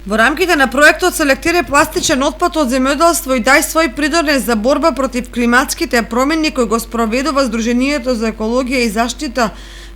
Во рамките на проектот Селектирај пластичен отпад од земјоделство и дај свој придонес за борба против климатските промени кој го спроведува Сдруженијето за екологија и заштита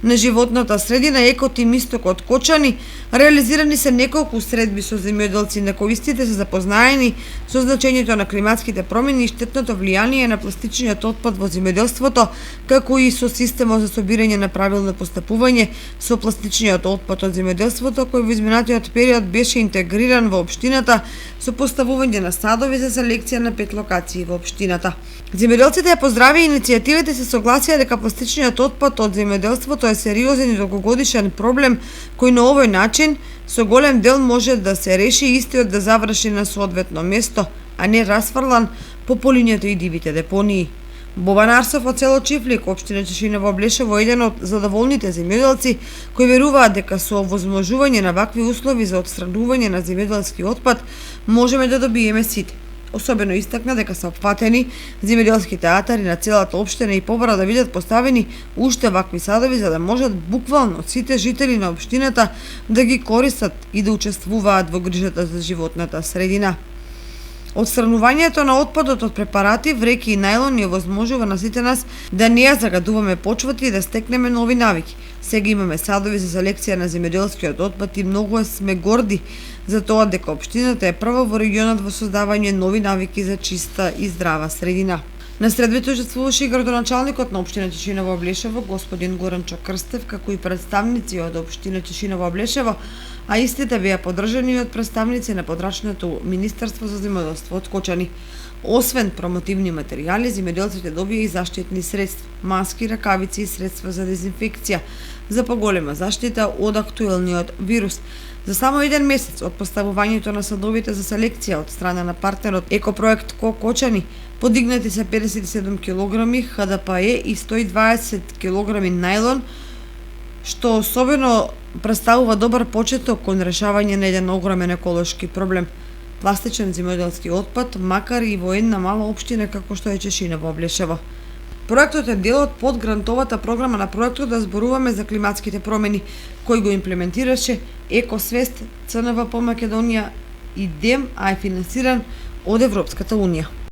на животната средина Екотим Исток од Кочани, реализирани се неколку средби со земјоделци на кои истите се запознаени со значењето на климатските промени и штетното влијание на пластичниот отпад во земјоделството, како и со системот за собирање на правилно постапување со пластичниот отпад од земјоделството кој во изминатиот период беше интегриран во општината со поставување на садови за селекција на 5 локации во општината. Земјоделците ја поздравија иницијативите и се согласија дека пластичниот отпад од земјоделството е сериозен и долгогодишен проблем кој на овој начин со голем дел може да се реши истиот да заврши на соодветно место, а не расфрлан по полињето и дивите депонии. Бобан Арсов од село Чифлик, општина Чешиново Облешево, еден од задоволните земјоделци кои веруваат дека со овозможување на вакви услови за отстранување на земјоделски отпад можеме да добиеме сите. Особено истакна дека се опфатени земјоделските атари на целата општина и побара да бидат поставени уште вакви садови за да можат буквално сите жители на општината да ги користат и да учествуваат во грижата за животната средина. Отстранувањето на отпадот од препарати, вреки и најлон ни овозможува на сите нас да не ја загадуваме почвата и да стекнеме нови навики. Сега имаме садови за селекција на земјоделскиот отпад и многу сме горди за тоа дека општината е прва во регионот во создавање нови навики за чиста и здрава средина. На средбите учествуваше и градоначалникот на општина Чешиново Облешево, господин Горанчо Крстев, како и представници од општина Чешиново Облешево, а истите беа поддржани од представници на подрачното Министерство за земјоделство од Кочани. Освен промотивни материјали, земјоделците добија и заштитни средства, маски, ракавици и средства за дезинфекција, за поголема заштита од актуелниот вирус. За само еден месец од поставувањето на садовите за селекција од страна на партнерот Екопроект Кочани, подигнати се 57 кг ХДПЕ и 120 кг најлон, што особено представува добар почеток кон решавање на еден огромен еколошки проблем – пластичен земјоделски отпад, макар и во една мала општина како што е Чешиново Облешево. Проектот е дел од подгрантовата програма на проектот да зборуваме за климатските промени, кој го имплементираше Екосвест, ЦНВ по Македонија и ДЕМ, а е финансиран од Европската унија.